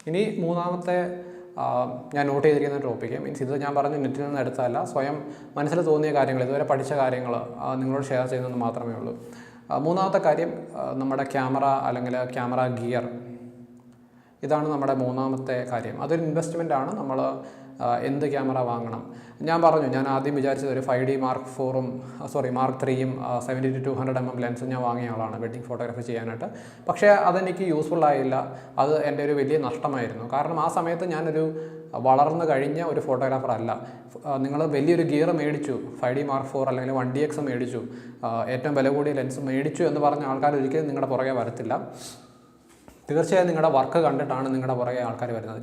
ഇനി മൂന്നാമത്തെ ഞാൻ നോട്ട് ചെയ്തിരിക്കുന്ന ടോപ്പിക്ക് മീൻസ് ഇത് ഞാൻ പറഞ്ഞു നെറ്റിൽ നിന്ന് എടുത്തതല്ല, സ്വയം മനസ്സിൽ തോന്നിയ കാര്യങ്ങൾ, ഇതുവരെ പഠിച്ച കാര്യങ്ങൾ നിങ്ങളോട് ഷെയർ ചെയ്യുന്നത് മാത്രമേ ഉള്ളൂ. മൂന്നാമത്തെ കാര്യം നമ്മുടെ ക്യാമറ അല്ലെങ്കിൽ ക്യാമറ ഗിയർ. ഇതാണ് നമ്മുടെ മൂന്നാമത്തെ കാര്യം. അതൊരു ഇൻവെസ്റ്റ്മെൻ്റ് ആണ്. നമ്മൾ എന്ത് ക്യാമറ വാങ്ങണം? ഞാൻ പറഞ്ഞു, ഞാൻ ആദ്യം വിചാരിച്ചത് ഒരു 5D Mark 4ഉം Mark 3ഉം 70-200mm ലെൻസും ഞാൻ വാങ്ങിയ ആളാണ് വെഡ്ഡിങ് ഫോട്ടോഗ്രാഫി ചെയ്യാനായിട്ട്. പക്ഷേ അതെനിക്ക് യൂസ്ഫുൾ ആയില്ല. അത് എൻ്റെ ഒരു വലിയ നഷ്ടമായിരുന്നു. കാരണം ആ സമയത്ത് ഞാനൊരു വളർന്നു കഴിഞ്ഞ ഒരു ഫോട്ടോഗ്രാഫർ അല്ല. നിങ്ങൾ വലിയൊരു ഗിയർ മേടിച്ചു, 5D Mark 4 അല്ലെങ്കിൽ 1DX മേടിച്ചു, ഏറ്റവും വില കൂടിയ ലെൻസ് മേടിച്ചു എന്ന് പറഞ്ഞ ആൾക്കാർ ഒരിക്കലും നിങ്ങളുടെ പുറകെ വരത്തില്ല. തീർച്ചയായും നിങ്ങളുടെ വർക്ക് കണ്ടിട്ടാണ് നിങ്ങളുടെ പുറകെ ആൾക്കാർ വരുന്നത്.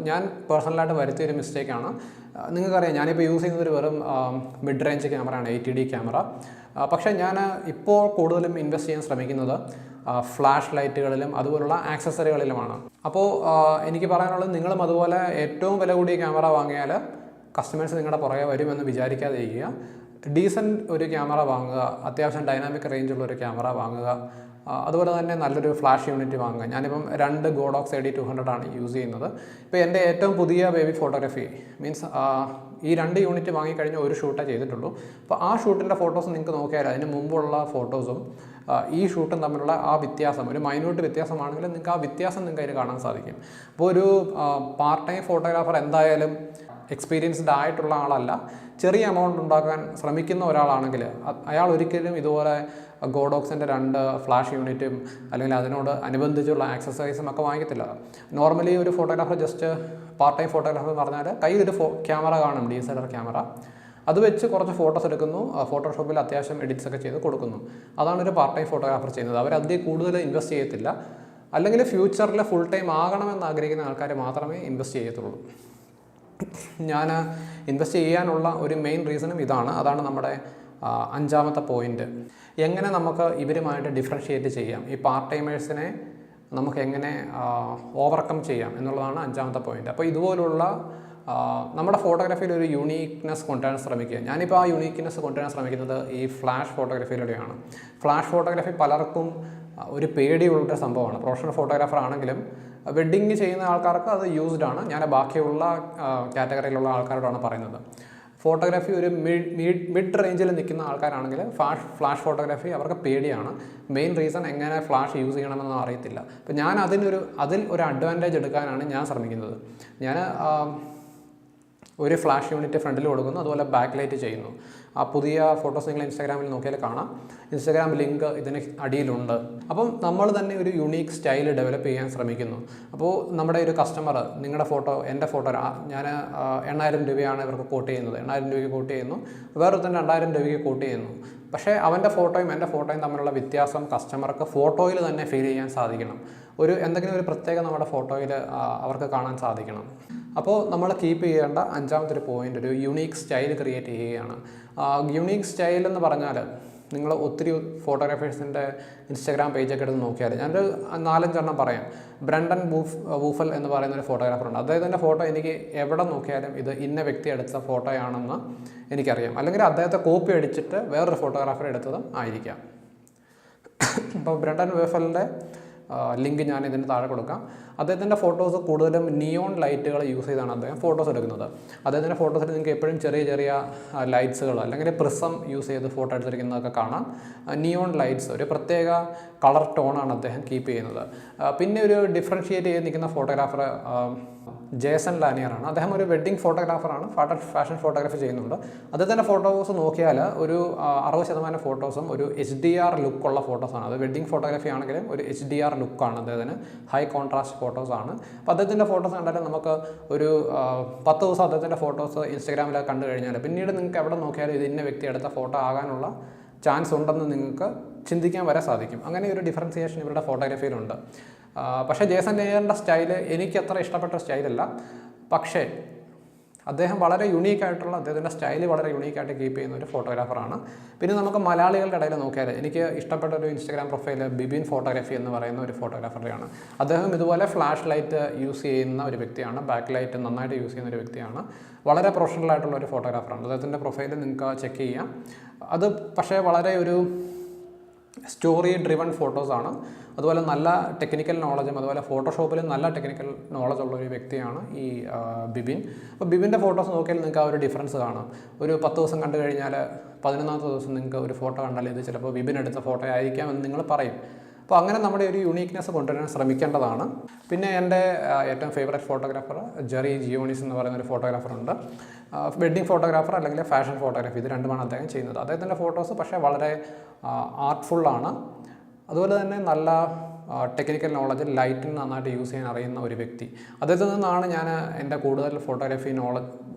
ഞാൻ പേഴ്സണലായിട്ട് വരുത്തിയൊരു മിസ്റ്റേക്കാണ്. നിങ്ങൾക്കറിയാം, ഞാനിപ്പോൾ യൂസ് ചെയ്യുന്നത് ഒരു വെറും മിഡ് റേഞ്ച് ക്യാമറയാണ്, 80D ക്യാമറ. പക്ഷേ ഞാൻ ഇപ്പോൾ കൂടുതലും ഇൻവെസ്റ്റ് ചെയ്യാൻ ശ്രമിക്കുന്നത് ഫ്ലാഷ് ലൈറ്റുകളിലും അതുപോലുള്ള ആക്സസറികളിലുമാണ്. അപ്പോൾ എനിക്ക് പറയാനുള്ളത്, നിങ്ങളും അതുപോലെ ഏറ്റവും വില കൂടിയ ക്യാമറ വാങ്ങിയാൽ കസ്റ്റമേഴ്സ് നിങ്ങളുടെ പുറകെ വരുമെന്ന് വിചാരിക്കാതിരിക്കുക. ഡീസൻറ്റ് ഒരു ക്യാമറ വാങ്ങുക, അത്യാവശ്യം ഡൈനാമിക് റേഞ്ചുള്ള ഒരു ക്യാമറ വാങ്ങുക. അതുപോലെ തന്നെ നല്ലൊരു ഫ്ലാഷ് യൂണിറ്റ് വാങ്ങുക. ഞാനിപ്പം 2 ഗോഡോക്സ് AD200 ആണ് യൂസ് ചെയ്യുന്നത്. ഇപ്പോൾ എൻ്റെ ഏറ്റവും പുതിയ ബേബി ഫോട്ടോഗ്രാഫി മീൻസ് ഈ 2 യൂണിറ്റ് വാങ്ങിക്കഴിഞ്ഞ ഒരു ഷൂട്ടേ ചെയ്തിട്ടുള്ളൂ. അപ്പോൾ ആ ഷൂട്ടിൻ്റെ ഫോട്ടോസ് നിങ്ങൾക്ക് നോക്കിയാൽ അതിന് മുമ്പുള്ള ഫോട്ടോസും ഈ ഷൂട്ടും തമ്മിലുള്ള ആ വ്യത്യാസം, ഒരു മൈന്യൂട്ട് വ്യത്യാസമാണെങ്കിൽ നിങ്ങൾക്ക് ആ വ്യത്യാസം നിങ്ങൾക്ക് അതിൽ കാണാൻ സാധിക്കും. അപ്പോൾ ഒരു പാർട്ട് ടൈം ഫോട്ടോഗ്രാഫർ എന്തായാലും എക്സ്പീരിയൻസ്ഡ് ആയിട്ടുള്ള ആളല്ല. ചെറിയ എമൗണ്ട് ഉണ്ടാക്കാൻ ശ്രമിക്കുന്ന ഒരാളാണെങ്കിൽ അയാൾ ഒരിക്കലും ഇതുപോലെ ഗോഡോക്സിൻ്റെ 2 ഫ്ലാഷ് യൂണിറ്റും അല്ലെങ്കിൽ അതിനോട് അനുബന്ധിച്ചുള്ള ആക്സസറീസും ഒക്കെ വാങ്ങിക്കത്തില്ല. നോർമലി ഒരു photographer just part time photographer എന്ന് പറഞ്ഞാൽ കയ്യിലൊരു ക്യാമറ കാണും, DSLR ക്യാമറ. അത് വെച്ച് കുറച്ച് ഫോട്ടോസ് എടുക്കുന്നു, ഫോട്ടോഷോപ്പിൽ അത്യാവശ്യം എഡിറ്റ്സ് ഒക്കെ ചെയ്ത് കൊടുക്കുന്നു. അതാണ് ഒരു പാർട്ട് ടൈം ഫോട്ടോഗ്രാഫർ ചെയ്യുന്നത്. അവരതിൽ കൂടുതൽ ഇൻവെസ്റ്റ് ചെയ്യത്തില്ല. അല്ലെങ്കിൽ ഫ്യൂച്ചറിൽ ഫുൾ ടൈം ആകണമെന്ന് ആഗ്രഹിക്കുന്ന ആൾക്കാർ മാത്രമേ ഇൻവെസ്റ്റ് ചെയ്യത്തുള്ളൂ. ഞാൻ ഇൻവെസ്റ്റ് ചെയ്യാനുള്ള ഒരു മെയിൻ റീസണും ഇതാണ്. അതാണ് നമ്മുടെ 5ാമത്തെ പോയിൻ്റ്. എങ്ങനെ നമുക്ക് ഇവരുമായിട്ട് ഡിഫറൻഷിയേറ്റ് ചെയ്യാം, ഈ പാർട്ട് ടൈമേഴ്സിനെ നമുക്ക് എങ്ങനെ ഓവർകം ചെയ്യാം എന്നുള്ളതാണ് 5ാമത്തെ പോയിൻ്റ്. അപ്പോൾ ഇതുപോലുള്ള നമ്മുടെ ഫോട്ടോഗ്രാഫിയിൽ ഒരു യൂണീക്നെസ് കൊണ്ടുവരാൻ ശ്രമിക്കുക. ഞാനിപ്പോൾ ആ യൂണീക്നെസ് കൊണ്ടുവരാൻ ശ്രമിക്കുന്നത് ഈ ഫ്ലാഷ് ഫോട്ടോഗ്രാഫിയിലൂടെയാണ്. ഫ്ലാഷ് ഫോട്ടോഗ്രാഫി പലർക്കും ഒരു പേടിയുള്ളൊരു സംഭവമാണ്. പ്രൊഫഷണൽ ഫോട്ടോഗ്രാഫർ ആണെങ്കിലും വെഡ്ഡിങ് ചെയ്യുന്ന ആൾക്കാർക്ക് അത് യൂസ്ഡ് ആണ്. ഞാൻ ബാക്കിയുള്ള കാറ്റഗറിയിലുള്ള ആൾക്കാരോടാണ് പറയുന്നത്. ഫോട്ടോഗ്രാഫി ഒരു മിഡ് റേഞ്ചിൽ നിൽക്കുന്ന ആൾക്കാരാണെങ്കിൽ ഫ്ലാഷ് ഫോട്ടോഗ്രാഫി അവർക്ക് പേടിയാണ്. മെയിൻ റീസൺ എങ്ങനെ ഫ്ലാഷ് യൂസ് ചെയ്യണമെന്നൊന്നും അറിയത്തില്ല. അപ്പോൾ ഞാൻ അതിൽ ഒരു അഡ്വാൻറ്റേജ് എടുക്കാനാണ് ഞാൻ ശ്രമിക്കുന്നത്. ഞാൻ ഒരു ഫ്ലാഷ് യൂണിറ്റ് ഫ്രണ്ടിൽ കൊടുക്കുന്നു, അതുപോലെ ബാക്ക് ലൈറ്റ് ചെയ്യുന്നു. ആ പുതിയ ഫോട്ടോസ് നിങ്ങൾ ഇൻസ്റ്റാഗ്രാമിൽ നോക്കിയാൽ കാണാം. ഇൻസ്റ്റാഗ്രാം ലിങ്ക് ഇതിന് അടിയിലുണ്ട്. അപ്പം നമ്മൾ തന്നെ ഒരു യുണീക്ക് സ്റ്റൈൽ ഡെവലപ്പ് ചെയ്യാൻ ശ്രമിക്കുന്നു. അപ്പോൾ നമ്മുടെ ഒരു കസ്റ്റമർ നിങ്ങളുടെ ഫോട്ടോ, എൻ്റെ ഫോട്ടോ, ഞാൻ 8,000 രൂപയാണ് ഇവർക്ക് കോട്ട് ചെയ്യുന്നത്, 8,000 രൂപയ്ക്ക് കോട്ട് ചെയ്യുന്നു. വേറൊരുത്തൻ 2,000 രൂപയ്ക്ക് കോട്ട് ചെയ്യുന്നു. പക്ഷേ അവൻ്റെ ഫോട്ടോയും എൻ്റെ ഫോട്ടോയും തമ്മിലുള്ള വ്യത്യാസം കസ്റ്റമർക്ക് ഫോട്ടോയിൽ തന്നെ ഫീൽ ചെയ്യാൻ സാധിക്കണം. എന്തെങ്കിലും ഒരു പ്രത്യേകം നമ്മുടെ ഫോട്ടോയിൽ അവർക്ക് കാണാൻ സാധിക്കണം. അപ്പോൾ നമ്മൾ കീപ്പ് ചെയ്യേണ്ട 5ാമത്തെ ഒരു പോയിൻ്റ് ഒരു യുണീക്ക് സ്റ്റൈൽ ക്രിയേറ്റ് ചെയ്യുകയാണ്. യുണീക്ക് സ്റ്റൈൽ എന്ന് പറഞ്ഞാൽ നിങ്ങൾ ഒത്തിരി ഫോട്ടോഗ്രാഫേഴ്സിൻ്റെ ഇൻസ്റ്റാഗ്രാം പേജൊക്കെ എടുത്ത് നോക്കിയാൽ ഞാനൊരു 4-5 എണ്ണം പറയാം. ബ്രണ്ടൻ വൂഫൽ എന്ന് പറയുന്ന ഒരു ഫോട്ടോഗ്രാഫറുണ്ട്. അദ്ദേഹത്തിൻ്റെ ഫോട്ടോ എനിക്ക് എവിടെ നോക്കിയാലും ഇത് ഇന്ന വ്യക്തി എടുത്ത ഫോട്ടോയാണെന്ന് എനിക്കറിയാം. അല്ലെങ്കിൽ അദ്ദേഹത്തെ കോപ്പി അടിച്ചിട്ട് വേറൊരു ഫോട്ടോഗ്രാഫർ എടുത്തതും ആയിരിക്കാം. അപ്പോൾ ബ്രണ്ടൻ വൂഫലിൻ്റെ ലിങ്ക് ഞാൻ ഇതിന് താഴെ കൊടുക്കാം. അദ്ദേഹത്തിൻ്റെ ഫോട്ടോസ് കൂടുതലും നിയോൺ ലൈറ്റുകൾ യൂസ് ചെയ്താണ് അദ്ദേഹം ഫോട്ടോസ് എടുക്കുന്നത്. അദ്ദേഹത്തിൻ്റെ ഫോട്ടോസിൽ നിങ്ങൾക്ക് എപ്പോഴും ചെറിയ ചെറിയ ലൈറ്റ്സുകൾ അല്ലെങ്കിൽ പ്രിസം യൂസ് ചെയ്ത് ഫോട്ടോ എടുത്തിരിക്കുന്നതൊക്കെ കാണാം. നിയോൺ ലൈറ്റ്സ്, ഒരു പ്രത്യേക കളർ ടോണാണ് അദ്ദേഹം കീപ്പ് ചെയ്യുന്നത്. പിന്നെ ഒരു ഡിഫറൻഷിയേറ്റ് ചെയ്ത് നിൽക്കുന്ന ഫോട്ടോഗ്രാഫർ ജേസൺ ലാനിയറാണ്. അദ്ദേഹം ഒരു വെഡ്ഡിങ് ഫോട്ടോഗ്രാഫറാണ്, ഫാഷൻ ഫോട്ടോഗ്രാഫി ചെയ്യുന്നുണ്ട്. അദ്ദേഹത്തിൻ്റെ ഫോട്ടോസ് നോക്കിയാൽ ഒരു 60% ഫോട്ടോസും ഒരു HDR ലുക്കുള്ള ഫോട്ടോസാണ്. അത് വെഡ്ഡിങ് ഫോട്ടോഗ്രാഫി ആണെങ്കിലും ഒരു HDR ലുക്കാണ് അദ്ദേഹത്തിന്, ഹൈ കോൺട്രാസ്റ്റ് ഫോട്ടോസാണ്. അപ്പോൾ അദ്ദേഹത്തിൻ്റെ ഫോട്ടോസ് കണ്ടാലും നമുക്ക് ഒരു 10 ദിവസം അദ്ദേഹത്തിൻ്റെ ഫോട്ടോസ് ഇൻസ്റ്റാഗ്രാമിൽ കണ്ടു കഴിഞ്ഞാൽ പിന്നീട് നിങ്ങൾക്ക് എവിടെ നോക്കിയാലും ഇത് ഇന്ന വ്യക്തി എടുത്ത ഫോട്ടോ ആകാനുള്ള ചാൻസ് ഉണ്ടെന്ന് നിങ്ങൾക്ക് ചിന്തിക്കാൻ വരെ സാധിക്കും. അങ്ങനെ ഒരു ഡിഫറൻസിയേഷൻ ഇവരുടെ ഫോട്ടോഗ്രാഫിയിലുണ്ട്. പക്ഷേ ജേസൺ ലാനിയറിൻ്റെ സ്റ്റൈല് എനിക്ക് അത്ര ഇഷ്ടപ്പെട്ട സ്റ്റൈലല്ല. പക്ഷേ അദ്ദേഹം വളരെ യുണീക്കായിട്ടുള്ള, അദ്ദേഹത്തിൻ്റെ സ്റ്റൈല് വളരെ യുണീക്കായിട്ട് കീപ്പ് ചെയ്യുന്ന ഒരു ഫോട്ടോഗ്രാഫറാണ്. പിന്നെ നമുക്ക് മലയാളികളുടെ ഇടയിൽ നോക്കിയാൽ എനിക്ക് ഇഷ്ടപ്പെട്ട ഒരു ഇൻസ്റ്റാഗ്രാം പ്രൊഫൈൽ ബിബിൻ ഫോട്ടോഗ്രാഫി എന്ന് പറയുന്ന ഒരു ഫോട്ടോഗ്രാഫറുടെയാണ്. അദ്ദേഹം ഇതുപോലെ ഫ്ലാഷ് ലൈറ്റ് യൂസ് ചെയ്യുന്ന ഒരു വ്യക്തിയാണ്, ബാക്ക് ലൈറ്റ് നന്നായിട്ട് യൂസ് ചെയ്യുന്ന ഒരു വ്യക്തിയാണ്. വളരെ പ്രൊഫഷണൽ ആയിട്ടുള്ള ഒരു ഫോട്ടോഗ്രാഫറാണ്. അദ്ദേഹത്തിൻ്റെ പ്രൊഫൈൽ നിങ്ങൾക്ക് ചെക്ക് ചെയ്യാം. അത് പക്ഷേ വളരെ ഒരു സ്റ്റോറി ഡ്രിവൺ ഫോട്ടോസാണ്. അതുപോലെ നല്ല ടെക്നിക്കൽ നോളജും അതുപോലെ ഫോട്ടോഷോപ്പിലും നല്ല ടെക്നിക്കൽ നോളജ് ഉള്ള ഒരു വ്യക്തിയാണ് ഈ ബിബിൻ. അപ്പോൾ ബിബിൻ്റെ ഫോട്ടോസ് നോക്കിയാൽ നിങ്ങൾക്ക് ആ ഒരു ഡിഫറൻസ് കാണാം. ഒരു 10 ദിവസം കണ്ടു കഴിഞ്ഞാൽ 11ാമത്തെ ദിവസം നിങ്ങൾക്ക് ഒരു ഫോട്ടോ കണ്ടാൽ ഇത് ചിലപ്പോൾ ബിബിൻ എടുത്ത ഫോട്ടോ ആയിരിക്കാം എന്ന് നിങ്ങൾ പറയും. അപ്പോൾ അങ്ങനെ നമ്മുടെ ഒരു യൂണീക്നെസ് കൊണ്ടുവരാൻ ശ്രമിക്കേണ്ടതാണ്. പിന്നെ എൻ്റെ ഏറ്റവും ഫേവറേറ്റ് ഫോട്ടോഗ്രാഫർ ജെറി ജിയോണിസ് എന്ന് പറയുന്ന ഒരു ഫോട്ടോഗ്രാഫറുണ്ട്. വെഡ്ഡിങ് ഫോട്ടോഗ്രാഫർ അല്ലെങ്കിൽ ഫാഷൻ ഫോട്ടോഗ്രാഫി, ഇത് രണ്ടുമാണ് അദ്ദേഹം ചെയ്യുന്നത്. അദ്ദേഹത്തിൻ്റെ ഫോട്ടോസ് പക്ഷേ വളരെ ആർട്ട്ഫുള്ളാണ്. അതുപോലെ തന്നെ നല്ല ടെക്നിക്കൽ നോളജ്, ലൈറ്റിന് നന്നായിട്ട് യൂസ് ചെയ്യാൻ അറിയുന്ന ഒരു വ്യക്തി. അദ്ദേഹത്തിൽ നിന്നാണ് ഞാൻ എൻ്റെ കൂടുതൽ ഫോട്ടോഗ്രാഫി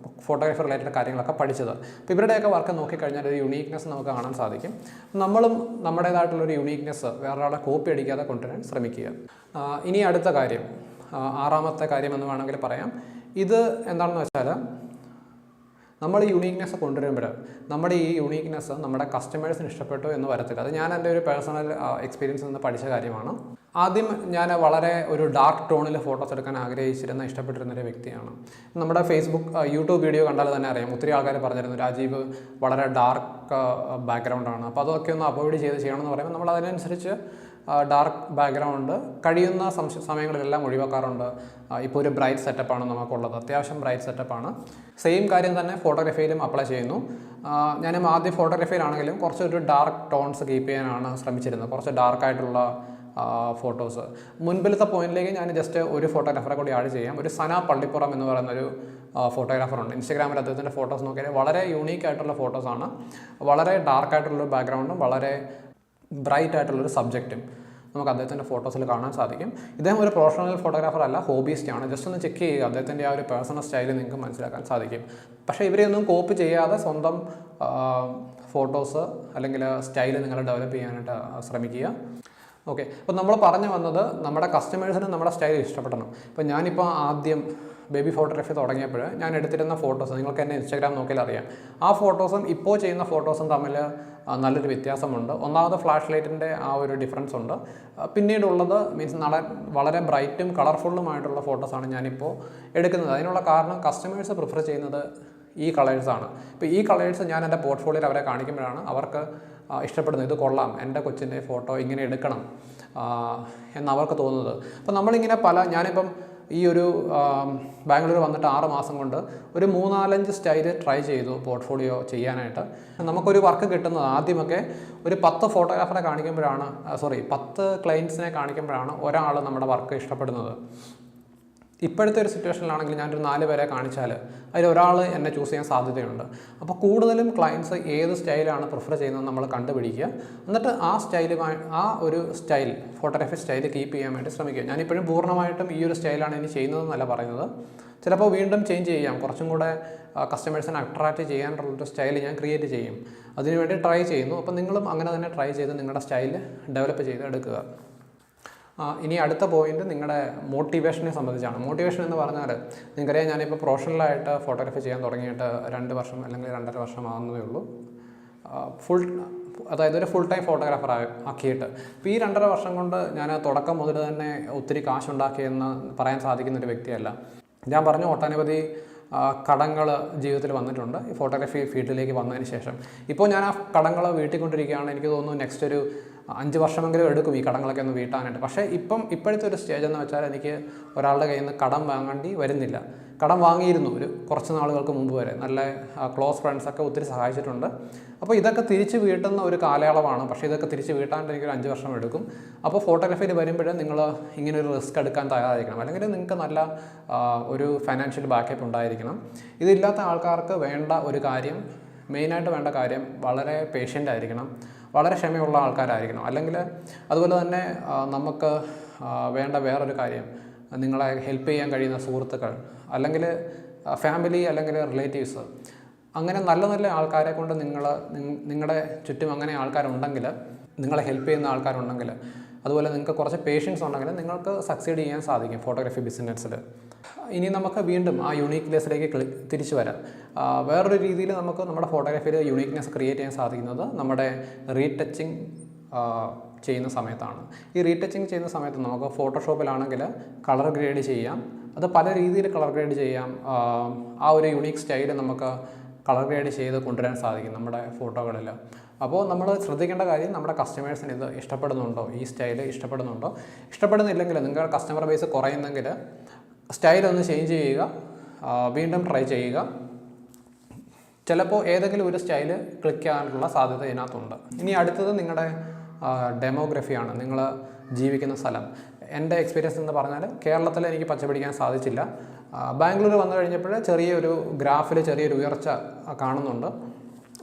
റിലേറ്റഡ് കാര്യങ്ങളൊക്കെ പഠിച്ചത്. അപ്പോൾ ഇവരുടെയൊക്കെ വർക്ക് നോക്കിക്കഴിഞ്ഞാൽ ഒരു യുണീക്നെസ് നമുക്ക് കാണാൻ സാധിക്കും. നമ്മളും നമ്മുടേതായിട്ടുള്ളൊരു യുണീക്നെസ് വേറൊരാളെ കോപ്പി അടിക്കാതെ കൊണ്ടുവരാൻ ശ്രമിക്കുക. ഇനി അടുത്ത കാര്യം, 6ാമത്തെ കാര്യം എന്ന് വേണമെങ്കിൽ പറയാം. ഇത് എന്താണെന്ന് വെച്ചാൽ, നമ്മൾ ഈ യുണീക്നെസ് കൊണ്ടുവരുമ്പോൾ നമ്മുടെ ഈ യുണീക്നെസ് നമ്മുടെ കസ്റ്റമേഴ്സിന് ഇഷ്ടപ്പെട്ടു എന്ന് വരത്തില്ല. അത് ഞാൻ എൻ്റെ ഒരു പേഴ്സണൽ എക്സ്പീരിയൻസിൽ നിന്ന് പഠിച്ച കാര്യമാണ്. ആദ്യം ഞാൻ വളരെ ഒരു ഡാർക്ക് ടോണിൽ ഫോട്ടോസ് എടുക്കാൻ ഇഷ്ടപ്പെട്ടിരുന്നൊരു വ്യക്തിയാണ്. നമ്മുടെ യൂട്യൂബ് വീഡിയോ കണ്ടാൽ തന്നെ അറിയാം, ഒത്തിരി ആൾക്കാർ പറഞ്ഞിരുന്നു രാജീവ് വളരെ ഡാർക്ക് ബാക്ക്ഗ്രൗണ്ടാണ്, അപ്പോൾ അതൊക്കെ ഒന്ന് അവോയ്ഡ് ചെയ്യണമെന്ന് പറയുമ്പോൾ നമ്മൾ അതിനനുസരിച്ച് ഡാർക്ക് ബാക്ക്ഗ്രൗണ്ട് കഴിയുന്ന സമയങ്ങളിലെല്ലാം ഒഴിവാക്കാറുണ്ട്. ഇപ്പോൾ ഒരു ബ്രൈറ്റ് സെറ്റപ്പാണ് നമുക്കുള്ളത്, അത്യാവശ്യം ബ്രൈറ്റ് സെറ്റപ്പാണ്. സെയിം കാര്യം തന്നെ ഫോട്ടോഗ്രാഫിയിലും അപ്ലൈ ചെയ്യുന്നു. ഞാനും ആദ്യം ഫോട്ടോഗ്രാഫിയിലാണെങ്കിലും കുറച്ചൊരു ഡാർക്ക് ടോൺസ് കീപ്പ് ചെയ്യാനാണ് ശ്രമിച്ചിരുന്നത്, കുറച്ച് ഡാർക്കായിട്ടുള്ള ഫോട്ടോസ്. മുൻപിലത്തെ പോയിന്റിലേക്ക് ഞാൻ ജസ്റ്റ് ഒരു ഫോട്ടോഗ്രാഫറെ കൂടി ആഡ് ചെയ്യാം. ഒരു സന പള്ളിപ്പുറം എന്ന് പറയുന്നൊരു ഫോട്ടോഗ്രാഫറുണ്ട്. ഇൻസ്റ്റാഗ്രാമിൽ അദ്ദേഹത്തിൻ്റെ ഫോട്ടോസ് നോക്കിയാൽ വളരെ യൂണീക്ക് ആയിട്ടുള്ള ഫോട്ടോസാണ്. വളരെ ഡാർക്കായിട്ടുള്ളൊരു ബാക്ക്ഗ്രൗണ്ടും വളരെ ബ്രൈറ്റ് ആയിട്ടുള്ളൊരു സബ്ജക്റ്റും നമുക്ക് അദ്ദേഹത്തിൻ്റെ ഫോട്ടോസിൽ കാണാൻ സാധിക്കും. ഇദ്ദേഹം ഒരു പ്രൊഫഷണൽ ഫോട്ടോഗ്രാഫർ അല്ല, ഹോബിസ്റ്റാണ്. ജസ്റ്റ് ഒന്ന് ചെക്ക് ചെയ്യുക, അദ്ദേഹത്തിൻ്റെ ആ ഒരു പേഴ്സണൽ സ്റ്റൈൽ നിങ്ങൾക്ക് മനസ്സിലാക്കാൻ സാധിക്കും. പക്ഷേ ഇവരെയൊന്നും കോപ്പി ചെയ്യാതെ സ്വന്തം ഫോട്ടോസ് അല്ലെങ്കിൽ സ്റ്റൈൽ നിങ്ങൾ ഡെവലപ്പ് ചെയ്യാനായിട്ട് ശ്രമിക്കുക. ഓക്കെ, അപ്പോൾ നമ്മൾ പറഞ്ഞു വന്നത് നമ്മുടെ കസ്റ്റമേഴ്സിന് നമ്മുടെ സ്റ്റൈൽ ഇഷ്ടപ്പെടണം. ഇപ്പോൾ ഞാനിപ്പോൾ ആദ്യം ബേബി ഫോട്ടോഗ്രാഫി തുടങ്ങിയപ്പോൾ ഞാൻ എടുത്തിരുന്ന ഫോട്ടോസ് നിങ്ങൾക്ക് എൻ്റെ ഇൻസ്റ്റാഗ്രാം നോക്കിയാൽ അറിയാം. ആ ഫോട്ടോസും ഇപ്പോൾ ചെയ്യുന്ന ഫോട്ടോസും തമ്മിൽ നല്ലൊരു വ്യത്യാസമുണ്ട്. ഒന്നാമത് ഫ്ലാഷ് ലൈറ്റിൻ്റെ ആ ഒരു ഡിഫറൻസ് ഉണ്ട്. പിന്നീടുള്ളത് വളരെ ബ്രൈറ്റും കളർഫുള്ളുമായിട്ടുള്ള ഫോട്ടോസാണ് ഞാനിപ്പോൾ എടുക്കുന്നത്. അതിനുള്ള കാരണം കസ്റ്റമേഴ്സ് പ്രിഫർ ചെയ്യുന്നത് ഈ കളേഴ്സാണ്. ഇപ്പോൾ ഈ കളേഴ്സ് ഞാൻ എൻ്റെ പോർട്ട്ഫോളിയോയിൽ അവരെ കാണിക്കുമ്പോഴാണ് അവർക്ക് ഇഷ്ടപ്പെടുന്നത്. ഇത് കൊള്ളാം, എൻ്റെ കൊച്ചിൻ്റെ ഫോട്ടോ ഇങ്ങനെ എടുക്കണം എന്നവർക്ക് തോന്നുന്നത്. അപ്പോൾ നമ്മളിങ്ങനെ ഞാനിപ്പം ഈ ഒരു ബാംഗ്ലൂർ വന്നിട്ട് 6 മാസം കൊണ്ട് ഒരു 3-4 സ്റ്റൈൽ ട്രൈ ചെയ്തു പോർട്ട്ഫോളിയോ ചെയ്യാനായിട്ട്. നമുക്കൊരു വർക്ക് കിട്ടുന്നത് ആദ്യമൊക്കെ ഒരു 10 ഫോട്ടോഗ്രാഫറെ കാണിക്കുമ്പോഴാണ് 10 ക്ലയൻസിനെ കാണിക്കുമ്പോഴാണ് ഒരാൾ നമ്മുടെ വർക്ക് ഇഷ്ടപ്പെടുന്നത്. ഇപ്പോഴത്തെ ഒരു സിറ്റുവേഷനിലാണെങ്കിൽ ഞാനൊരു 4 പേരെ കാണിച്ചാൽ അതിലൊരാൾ എന്നെ ചൂസ് ചെയ്യാൻ സാധ്യതയുണ്ട്. അപ്പോൾ കൂടുതലും ക്ലയൻസ് ഏത് സ്റ്റൈലാണ് പ്രിഫർ ചെയ്യുന്നത് നമ്മൾ കണ്ടുപിടിക്കുക. എന്നിട്ട് ആ ഒരു സ്റ്റൈൽ, ഫോട്ടോഗ്രാഫി സ്റ്റൈൽ കീപ്പ് ചെയ്യാൻ വേണ്ടി ശ്രമിക്കുക. ഞാനിപ്പോഴും പൂർണ്ണമായിട്ടും ഈ ഒരു സ്റ്റൈലാണ് ഇനി ചെയ്യുന്നതെന്നല്ല പറയുന്നത്. ചിലപ്പോൾ വീണ്ടും ചേഞ്ച് ചെയ്യാം, കുറച്ചും കൂടെ കസ്റ്റമേഴ്സിനെ അട്രാക്റ്റ് ചെയ്യാനുള്ളൊരു സ്റ്റൈൽ ഞാൻ ക്രിയേറ്റ് ചെയ്യും. അതിനുവേണ്ടി ട്രൈ ചെയ്യുന്നു. അപ്പോൾ നിങ്ങളും അങ്ങനെ തന്നെ ട്രൈ ചെയ്ത് നിങ്ങളുടെ സ്റ്റൈൽ ഡെവലപ്പ് ചെയ്ത് എടുക്കുക. ഇനി അടുത്ത പോയിന്റ് നിങ്ങളുടെ മോട്ടിവേഷനെ സംബന്ധിച്ചാണ്. മോട്ടിവേഷൻ എന്ന് പറഞ്ഞാൽ നിങ്ങൾക്കറിയാം, ഞാനിപ്പോൾ പ്രൊഫഷണലായിട്ട് ഫോട്ടോഗ്രാഫി ചെയ്യാൻ തുടങ്ങിയിട്ട് 2 വർഷം അല്ലെങ്കിൽ 2.5 വർഷം ആകുന്നതേ ഉള്ളൂ. അതായത് ഒരു ഫുൾ ടൈം ഫോട്ടോഗ്രാഫർ ആക്കിയിട്ട്. അപ്പോൾ ഈ 2.5 വർഷം കൊണ്ട് ഞാൻ തുടക്കം മുതൽ തന്നെ ഒത്തിരി കാശുണ്ടാക്കിയെന്ന് പറയാൻ സാധിക്കുന്നൊരു വ്യക്തിയല്ല. ഞാൻ പറഞ്ഞു, ഒട്ടനവധി കടങ്ങൾ ജീവിതത്തിൽ വന്നിട്ടുണ്ട് ഈ ഫോട്ടോഗ്രാഫി ഫീൽഡിലേക്ക് വന്നതിന് ശേഷം. ഇപ്പോൾ ഞാൻ ആ കടങ്ങൾ വീട്ടിക്കൊണ്ടിരിക്കുകയാണ്. എനിക്ക് തോന്നുന്നു നെക്സ്റ്റ് ഒരു 5 വർഷമെങ്കിലും എടുക്കും ഈ കടങ്ങളൊക്കെ ഒന്ന് വീട്ടാനായിട്ട്. പക്ഷേ ഇപ്പോഴത്തെ ഒരു സ്റ്റേജ് എന്ന് വെച്ചാൽ എനിക്ക് ഒരാളുടെ കയ്യിൽ നിന്ന് കടം വാങ്ങേണ്ടി വരുന്നില്ല. കടം വാങ്ങിയിരുന്നു കുറച്ച് നാളുകൾക്ക് മുമ്പ് വരെ. നല്ല ക്ലോസ് ഫ്രണ്ട്സൊക്കെ ഒത്തിരി സഹായിച്ചിട്ടുണ്ട്. അപ്പോൾ ഇതൊക്കെ തിരിച്ച് വീട്ടുന്ന ഒരു കാലയളവാണ്. പക്ഷേ ഇതൊക്കെ തിരിച്ച് വീട്ടാൻ എനിക്കൊരു 5 വർഷം എടുക്കും. അപ്പോൾ ഫോട്ടോഗ്രാഫിയിൽ വരുമ്പോൾ നിങ്ങൾ ഇങ്ങനെ ഒരു റിസ്ക് എടുക്കാൻ തയ്യാറായിരിക്കണം. അല്ലെങ്കിൽ നിങ്ങൾക്ക് നല്ല ഒരു ഫൈനാൻഷ്യൽ ബാക്കപ്പ് ഉണ്ടായിരിക്കണം. ഇതില്ലാത്ത ആൾക്കാർക്ക് വേണ്ട ഒരു കാര്യം, മെയിനായിട്ട് വേണ്ട കാര്യം, വളരെ പേഷ്യൻ്റ് ആയിരിക്കണം, വളരെ ക്ഷമയുള്ള ആൾക്കാരായിരിക്കണം. അല്ലെങ്കിൽ അതുപോലെ തന്നെ നമുക്ക് വേണ്ട വേറൊരു കാര്യം, നിങ്ങളെ ഹെൽപ്പ് ചെയ്യാൻ കഴിയുന്ന സുഹൃത്തുക്കൾ, അല്ലെങ്കിൽ ഫാമിലി, അല്ലെങ്കിൽ റിലേറ്റീവ്സ്, അങ്ങനെ നല്ല നല്ല ആൾക്കാരെ കൊണ്ട് നിങ്ങളുടെ ചുറ്റും അങ്ങനെ ആൾക്കാരുണ്ടെങ്കിൽ, നിങ്ങളെ ഹെൽപ്പ് ചെയ്യുന്ന ആൾക്കാരുണ്ടെങ്കിൽ, അതുപോലെ നിങ്ങൾക്ക് കുറച്ച് പേഷ്യൻസ് ഉണ്ടെങ്കിൽ നിങ്ങൾക്ക് സക്സീഡ് ചെയ്യാൻ സാധിക്കും ഫോട്ടോഗ്രാഫി ബിസിനസ്സിൽ. ഇനി നമുക്ക് വീണ്ടും ആ യൂണീക്നെസ്സിലേക്ക് തിരിച്ചു വരാം. വേറൊരു രീതിയിൽ നമുക്ക് നമ്മുടെ ഫോട്ടോഗ്രാഫിയിൽ യൂണീക്നെസ് ക്രിയേറ്റ് ചെയ്യാൻ സാധിക്കുന്നത് നമ്മുടെ റീടച്ചിങ് ചെയ്യുന്ന സമയത്താണ്. ഈ റീടച്ചിങ് ചെയ്യുന്ന സമയത്ത് നമുക്ക് ഫോട്ടോഷോപ്പിലാണെങ്കിൽ കളർ ഗ്രേഡ് ചെയ്യാം. അത് പല രീതിയിൽ കളർ ഗ്രേഡ് ചെയ്യാം. ആ ഒരു യൂണീക്ക് സ്റ്റൈൽ നമുക്ക് കളർ ഗ്രേഡ് ചെയ്ത് കൊണ്ടുവരാൻ സാധിക്കും നമ്മുടെ ഫോട്ടോകളിൽ. അപ്പോൾ നമ്മൾ ശ്രദ്ധിക്കേണ്ട കാര്യം നമ്മുടെ കസ്റ്റമേഴ്സിന് ഇത് ഇഷ്ടപ്പെടുന്നുണ്ടോ, ഈ സ്റ്റൈല് ഇഷ്ടപ്പെടുന്നുണ്ടോ. ഇഷ്ടപ്പെടുന്നില്ലെങ്കിൽ നിങ്ങളുടെ കസ്റ്റമർ ബേസ് കുറയുന്നെങ്കിൽ സ്റ്റൈലൊന്ന് ചേഞ്ച് ചെയ്യുക, വീണ്ടും ട്രൈ ചെയ്യുക. ചിലപ്പോൾ ഏതെങ്കിലും ഒരു സ്റ്റൈല് ക്ലിക്ക് ചെയ്യാനുള്ള സാധ്യത ഇതിനകത്തുണ്ട്. ഇനി അടുത്തത് നിങ്ങളുടെ ഡെമോഗ്രഫിയാണ്, നിങ്ങൾ ജീവിക്കുന്ന സ്ഥലം. എൻ്റെ എക്സ്പീരിയൻസ് എന്ന് പറഞ്ഞാൽ കേരളത്തിൽ എനിക്ക് പച്ച പിടിക്കാൻ സാധിച്ചില്ല. ബാംഗ്ലൂർ വന്നു കഴിഞ്ഞപ്പോൾ ചെറിയൊരു ഗ്രാഫിൽ ചെറിയൊരു ഉയർച്ച കാണുന്നുണ്ട്.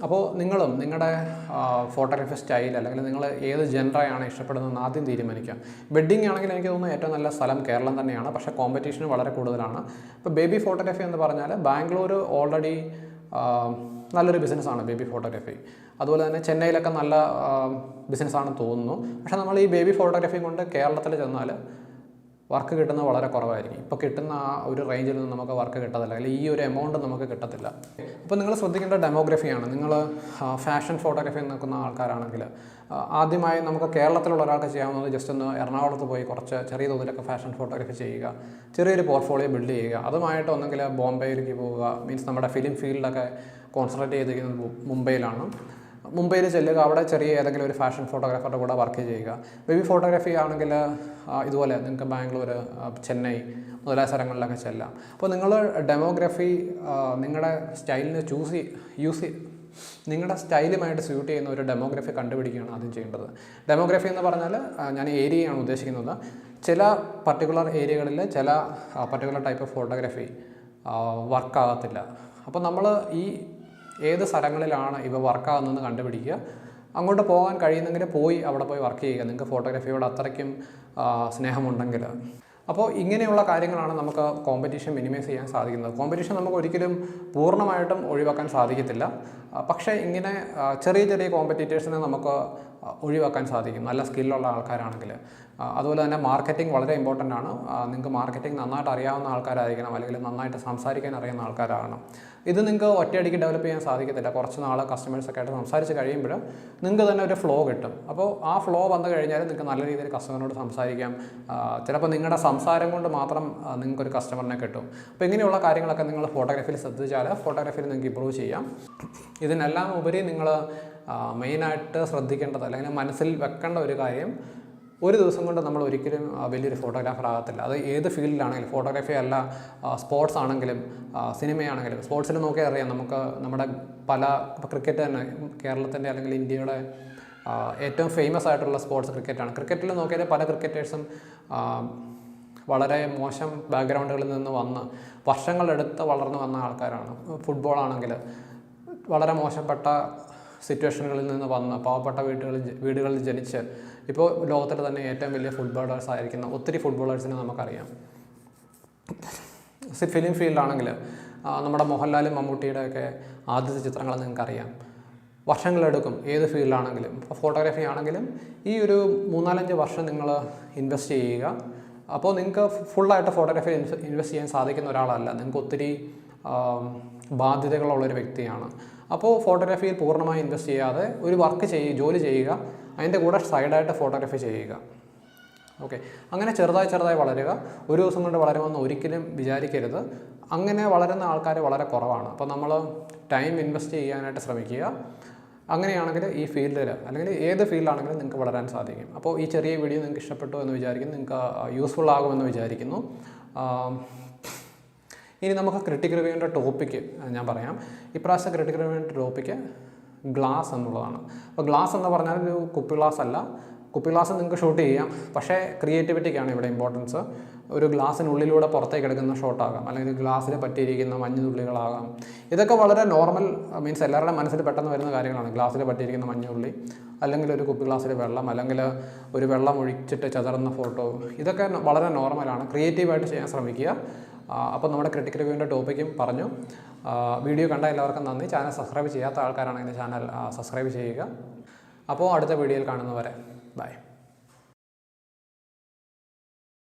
അപ്പോൾ നിങ്ങളും നിങ്ങളുടെ ഫോട്ടോഗ്രാഫി സ്റ്റൈൽ അല്ലെങ്കിൽ നിങ്ങൾ ഏത് ജെൻഡറാണ് ഇഷ്ടപ്പെടുന്നതെന്ന് ആദ്യം തീരുമാനിക്കുക. വെഡ്ഡിങ് ആണെങ്കിൽ എനിക്ക് തോന്നുന്നു ഏറ്റവും നല്ല സ്ഥലം കേരളം തന്നെയാണ്, പക്ഷേ കോമ്പറ്റീഷൻ വളരെ കൂടുതലാണ്. ഇപ്പോൾ ബേബി ഫോട്ടോഗ്രാഫി എന്ന് പറഞ്ഞാൽ ബാംഗ്ലൂർ ഓൾറെഡി നല്ലൊരു ബിസിനസ്സാണ് ബേബി ഫോട്ടോഗ്രാഫി. അതുപോലെ തന്നെ ചെന്നൈയിലൊക്കെ നല്ല ബിസിനസ്സാണെന്ന് തോന്നുന്നു. പക്ഷേ നമ്മൾ ഈ ബേബി ഫോട്ടോഗ്രാഫി കൊണ്ട് കേരളത്തിൽ ചെന്നാൽ വർക്ക് കിട്ടുന്നത് വളരെ കുറവായിരിക്കും. ഇപ്പോൾ കിട്ടുന്ന ആ ഒരു റേഞ്ചിൽ നിന്ന് നമുക്ക് വർക്ക് കിട്ടത്തില്ല, അല്ലെങ്കിൽ ഈ ഒരു എമൗണ്ട് നമുക്ക് കിട്ടത്തില്ല. അപ്പോൾ നിങ്ങൾ ശ്രദ്ധിക്കേണ്ട ഡെമോഗ്രഫിയാണ്. നിങ്ങൾ ഫാഷൻ ഫോട്ടോഗ്രാഫി നോക്കുന്ന ആൾക്കാരാണെങ്കിൽ ആദ്യമായി നമുക്ക് കേരളത്തിലുള്ള ഒരാൾക്ക് ചെയ്യാവുന്നത് ജസ്റ്റ് ഒന്ന് എറണാകുളത്ത് പോയി കുറച്ച് ചെറിയ തോതിലൊക്കെ ഫാഷൻ ഫോട്ടോഗ്രാഫി ചെയ്യുക, ചെറിയൊരു പോർട്ട്ഫോളിയോ ബിൽഡ് ചെയ്യുക. അതുമായിട്ട് ഒന്നെങ്കിൽ ബോംബെയിലേക്ക് പോവുക, മീൻസ് നമ്മുടെ ഫിലിം ഫീൽഡൊക്കെ കോൺസെൻട്രേറ്റ് ചെയ്തിരിക്കുന്നത് മുംബൈയിലാണ്. മുംബൈയിൽ ചെല്ലുക, അവിടെ ചെറിയ ഏതെങ്കിലും ഒരു ഫാഷൻ ഫോട്ടോഗ്രാഫറുടെ കൂടെ വർക്ക് ചെയ്യുക. ബേബി ഫോട്ടോഗ്രാഫി ആണെങ്കിൽ ഇതുപോലെ നിങ്ങൾക്ക് ബാംഗ്ലൂർ, ചെന്നൈ മുതലായ സ്ഥലങ്ങളിലൊക്കെ ചെല്ലാം. അപ്പോൾ നിങ്ങൾ ഡെമോഗ്രഫി നിങ്ങളുടെ സ്റ്റൈലിന് നിങ്ങളുടെ സ്റ്റൈലുമായിട്ട് സ്യൂട്ട് ചെയ്യുന്ന ഒരു ഡെമോഗ്രഫി കണ്ടുപിടിക്കുകയാണ് ആദ്യം ചെയ്യേണ്ടത്. ഡെമോഗ്രഫി എന്ന് പറഞ്ഞാൽ ഞാൻ ഏരിയയാണ് ഉദ്ദേശിക്കുന്നത്. ചില പർട്ടിക്കുലർ ഏരിയകളിൽ ചില പർട്ടിക്കുലർ ടൈപ്പ് ഓഫ് ഫോട്ടോഗ്രാഫി വർക്കാകത്തില്ല. അപ്പോൾ നമ്മൾ ഈ ഏത് സ്ഥലങ്ങളിലാണ് ഇവ വർക്കാകുന്നതെന്ന് കണ്ടുപിടിക്കുക. അങ്ങോട്ട് പോകാൻ കഴിയുന്നെങ്കിൽ അവിടെ പോയി വർക്ക് ചെയ്യുക, നിങ്ങൾക്ക് ഫോട്ടോഗ്രാഫിയോട് അത്രയ്ക്കും സ്നേഹമുണ്ടെങ്കിൽ. അപ്പോൾ ഇങ്ങനെയുള്ള കാര്യങ്ങളാണ് നമുക്ക് കോമ്പറ്റീഷൻ മിനിമൈസ് ചെയ്യാൻ സാധിക്കുന്നത്. കോമ്പറ്റീഷൻ നമുക്ക് ഒരിക്കലും പൂർണ്ണമായിട്ടും ഒഴിവാക്കാൻ സാധിക്കത്തില്ല, പക്ഷേ ഇങ്ങനെ ചെറിയ ചെറിയ കോമ്പറ്റീറ്റേഴ്സിനെ നമുക്ക് ഒഴിവാക്കാൻ സാധിക്കും, നല്ല സ്കില്ലുള്ള ആൾക്കാരാണെങ്കിൽ. അതുപോലെ തന്നെ മാർക്കറ്റിംഗ് വളരെ ഇമ്പോർട്ടൻ്റ് ആണ്. നിങ്ങൾക്ക് മാർക്കറ്റിംഗ് നന്നായിട്ട് അറിയാവുന്ന ആൾക്കാരായിരിക്കണം, അല്ലെങ്കിൽ നന്നായിട്ട് സംസാരിക്കാൻ അറിയുന്ന ആൾക്കാരാകണം. ഇത് നിങ്ങൾക്ക് ഒറ്റയടിക്ക് ഡെവലപ്പ് ചെയ്യാൻ സാധിക്കത്തില്ല. കുറച്ച് നാൾ കസ്റ്റമേഴ്സൊക്കെ ആയിട്ട് സംസാരിച്ച് കഴിയുമ്പോൾ നിങ്ങൾക്ക് തന്നെ ഒരു ഫ്ലോ കിട്ടും. അപ്പോൾ ആ ഫ്ലോ വന്നു കഴിഞ്ഞാൽ നിങ്ങൾക്ക് നല്ല രീതിയിൽ കസ്റ്റമറിനോട് സംസാരിക്കാം. ചിലപ്പോൾ നിങ്ങളുടെ സംസാരം കൊണ്ട് മാത്രം നിങ്ങൾക്കൊരു കസ്റ്റമറിനെ കിട്ടും. അപ്പോൾ ഇങ്ങനെയുള്ള കാര്യങ്ങളൊക്കെ നിങ്ങൾ ഫോട്ടോഗ്രാഫിയിൽ ശ്രദ്ധിച്ചാൽ ഫോട്ടോഗ്രാഫിയിൽ നിങ്ങൾക്ക് ഇമ്പ്രൂവ് ചെയ്യാം. ഇതിനെല്ലാം ഉപരി നിങ്ങൾ മെയിനായിട്ട് ശ്രദ്ധിക്കേണ്ടത് അല്ലെങ്കിൽ മനസ്സിൽ വെക്കേണ്ട ഒരു കാര്യം, ഒരു ദിവസം കൊണ്ട് നമ്മൾ ഒരിക്കലും വലിയൊരു ഫോട്ടോഗ്രാഫർ ആകത്തില്ല. അത് ഏത് ഫീൽഡിലാണെങ്കിലും, ഫോട്ടോഗ്രാഫി അല്ല, സ്പോർട്സ് ആണെങ്കിലും സിനിമയാണെങ്കിലും. സ്പോർട്സിൽ നോക്കിയാൽ അറിയാം, നമുക്ക് നമ്മുടെ പല ക്രിക്കറ്റ് തന്നെ കേരളത്തിൻ്റെ അല്ലെങ്കിൽ ഇന്ത്യയുടെ ഏറ്റവും ഫേമസ് ആയിട്ടുള്ള സ്പോർട്സ് ക്രിക്കറ്റാണ്. ക്രിക്കറ്റിൽ നോക്കിയാൽ പല ക്രിക്കറ്റേഴ്സും വളരെ മോശം ബാക്ക്ഗ്രൗണ്ടുകളിൽ നിന്ന് വന്ന് വർഷങ്ങളെടുത്ത് വളർന്നു വന്ന ആൾക്കാരാണ്. ഫുട്ബോളാണെങ്കിൽ വളരെ മോശപ്പെട്ട സിറ്റുവേഷനുകളിൽ നിന്ന് വന്ന് പാവപ്പെട്ട വീടുകളിൽ ജനിച്ച് ഇപ്പോൾ ലോകത്തിൽ തന്നെ ഏറ്റവും വലിയ ഫുട്ബോളേഴ്സ് ആയിരിക്കുന്ന ഒത്തിരി ഫുട്ബോളേഴ്സിനെ നമുക്കറിയാം. ഫിലിം ഫീൽഡാണെങ്കിൽ നമ്മുടെ മോഹൻലാലും മമ്മൂട്ടിയുടെയൊക്കെ ആദ്യത്തെ ചിത്രങ്ങൾ നിങ്ങൾക്കറിയാം. വർഷങ്ങളെടുക്കും ഏത് ഫീൽഡാണെങ്കിലും. ഇപ്പോൾ ഫോട്ടോഗ്രാഫി ആണെങ്കിലും ഈ ഒരു 3-4 വർഷം നിങ്ങൾ ഇൻവെസ്റ്റ് ചെയ്യുക. അപ്പോൾ നിങ്ങൾക്ക് ഫുള്ളായിട്ട് ഫോട്ടോഗ്രാഫി ഇൻവെസ്റ്റ് ചെയ്യാൻ സാധിക്കുന്ന ഒരാളല്ല, നിങ്ങൾക്ക് ഒത്തിരി ബാധ്യതകളുള്ളൊരു വ്യക്തിയാണ്. അപ്പോൾ ഫോട്ടോഗ്രാഫിയിൽ പൂർണ്ണമായി ഇൻവെസ്റ്റ് ചെയ്യാതെ ഒരു ജോലി ചെയ്യുക, അതിൻ്റെ കൂടെ സൈഡായിട്ട് ഫോട്ടോഗ്രാഫി ചെയ്യുക. ഓക്കെ, അങ്ങനെ ചെറുതായി വളരുക. ഒരു ദിവസം കൊണ്ട് വളരുമെന്ന് ഒരിക്കലും വിചാരിക്കരുത്. അങ്ങനെ വളരുന്ന ആൾക്കാർ വളരെ കുറവാണ്. അപ്പോൾ നമ്മൾ ടൈം ഇൻവെസ്റ്റ് ചെയ്യാനായിട്ട് ശ്രമിക്കുക. അങ്ങനെയാണെങ്കിൽ ഈ ഫീൽഡിൽ അല്ലെങ്കിൽ ഏത് ഫീൽഡാണെങ്കിലും നിങ്ങൾക്ക് വളരാൻ സാധിക്കും. അപ്പോൾ ഈ ചെറിയ വീഡിയോ നിങ്ങൾക്ക് ഇഷ്ടപ്പെട്ടു എന്ന് വിചാരിക്കുന്നു, നിങ്ങൾക്ക് യൂസ്ഫുൾ ആകുമെന്ന് വിചാരിക്കുന്നു. ഇനി നമുക്ക് ക്രിട്ടിക്കൽ റിവ്യൂവിൻ്റെ ടോപ്പിക്ക് ഞാൻ പറയാം. ഇപ്രാവശ്യം ക്രിട്ടിക്കൽ റിവ്യൂവിൻ്റെ ടോപ്പിക്ക് ഗ്ലാസ് എന്നുള്ളതാണ്. അപ്പോൾ ഗ്ലാസ് എന്ന് പറഞ്ഞാൽ ഒരു കുപ്പി ഗ്ലാസ് അല്ല. കുപ്പി ഗ്ലാസ് നിങ്ങൾക്ക് ഷൂട്ട് ചെയ്യാം, പക്ഷേ ക്രിയേറ്റിവിറ്റിക്കാണ് ഇവിടെ ഇമ്പോർട്ടൻസ്. ഒരു ഗ്ലാസ്സിനുള്ളിലൂടെ പുറത്തേക്ക് എടുക്കുന്ന ഷോട്ടാകാം, അല്ലെങ്കിൽ ഗ്ലാസ്സിൽ പറ്റിയിരിക്കുന്ന മഞ്ഞുതുള്ളികളാകാം. ഇതൊക്കെ വളരെ നോർമൽ, മീൻസ് എല്ലാവരുടെ മനസ്സിൽ പെട്ടെന്ന് വരുന്ന കാര്യങ്ങളാണ്. ഗ്ലാസ്സിൽ പറ്റിയിരിക്കുന്ന മഞ്ഞുള്ളി, അല്ലെങ്കിൽ ഒരു കുപ്പി ഗ്ലാസ്സിൽ വെള്ളം, അല്ലെങ്കിൽ ഒരു വെള്ളം ഒഴിച്ചിട്ട് ചതറുന്ന ഫോട്ടോ. ഇതൊക്കെ വളരെ നോർമലാണ്. ക്രിയേറ്റീവായിട്ട് ചെയ്യാൻ ശ്രമിക്കുക. അപ്പോൾ നമ്മുടെ ക്രിട്ടിക്കൽ റിവ്യൂവിൻ്റെ ടോപ്പിക്കും പറഞ്ഞു. വീഡിയോ കണ്ട എല്ലാവർക്കും നന്ദി. ചാനൽ സബ്സ്ക്രൈബ് ചെയ്യാത്ത ആൾക്കാരാണെങ്കിൽ ചാനൽ സബ്സ്ക്രൈബ് ചെയ്യുക. അപ്പോൾ അടുത്ത വീഡിയോയിൽ കാണുന്നവരെ ബൈ.